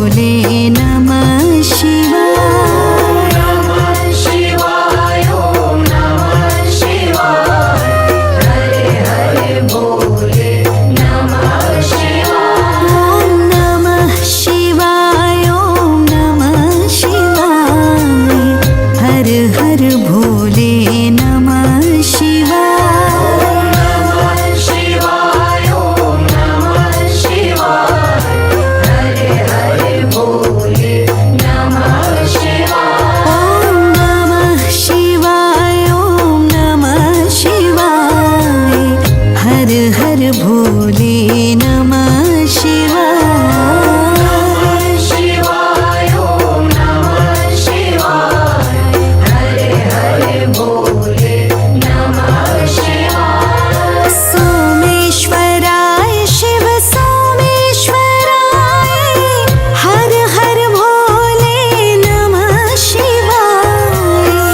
भोले नमः शिवाय। नमः शिवाय ओम नमः शिवाय। हरे हरे भोले नमः शिवाय। ओम नमः शिवाय ओम नमः शिवाय। हर हर भोले नमः शिवाय। नमः शिवाय ओम नमः शिवाय। हरे हरे भोले नमः शिवाय। ओम नमः शिवाय ओम नमः शिवाय। हर हर भोले नमः शिवाय। शिवाय ओम नमः शिवाय। हरे हरे भोले नमः शिवाय। सोमेश्वराय शिव सोमेश्वराय। हर हर भोले नमः शिवाय।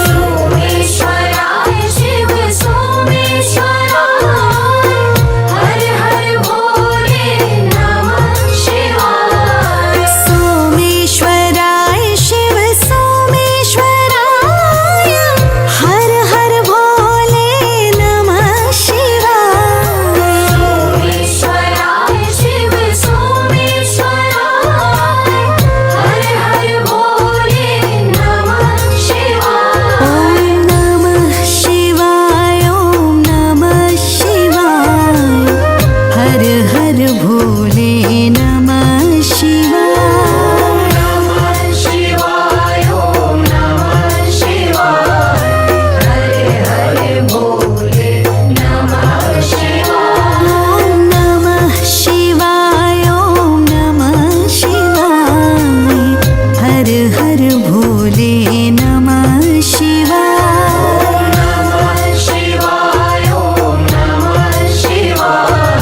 सोमेश्वराय शिव सोमेश्वराय। हर हर भोले नमः शिवाय। सोमेश्वराय शिव सोमेश्वराय। हर हर भोले नमः शिवाय। सोमेश्वराय शिव सोमेश्वराय। हर हर भोले नमः शिवाय। ओम नमः शिवाय ओम नमः शिवाय। हर हर भोले नमः शिवाय। नमः शिवाय ओम नमः शिवाय। हरे हरे भोले नमः शिवाय। ओम नमः शिवाय ओम नमः शिवाय। हर हर भोले नमः शिवाय। नमः शिवाय ओम नमः शिवाय।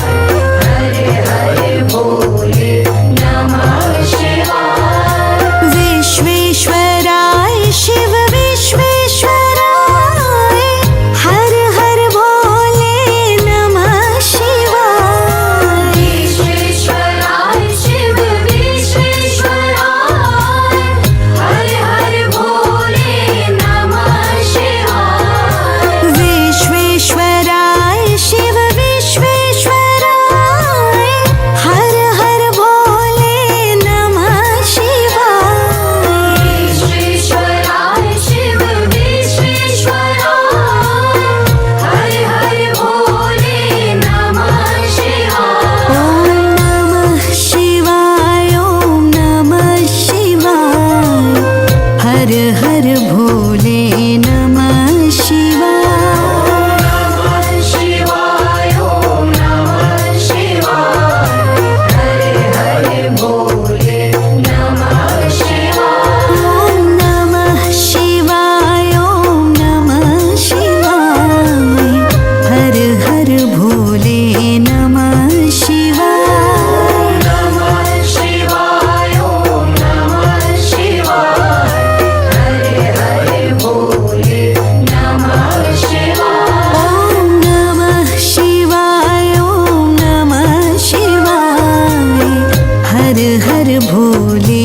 हरे हरे भोले नमः शिवाय। विश्वेश्वराय शिव विश्वेश्वराय। हर हर भोले नमः शिवाय। विश्वेश्वराय शिव विश्वेश्वराय। हर हर भोले नमः शिवाय। विश्वेश्वराय शिव विश्वेश्वराय। हर हर भोले नमः शिवाय। विश्वेश्वराय शिव विश्वेश्वराय। हर हर भोले नमः शिवाय। ओम नमः शिवाय ओम नमः शिवाय। हर हर भोले नमः शिवाय। नमः शिवाय ओम नमः शिवाय। हरे हरे भोले नमः शिवाय। ओम नमः शिवाय ओम नमः शिवाय। हर हर भोले नमः शिवाय। नमः शिवाय ओम नमः शिवाय। हरे हरे भोले नमः शिवाय। ओम नमः शिवाय ओम नमः शिवाय। हर हर भोले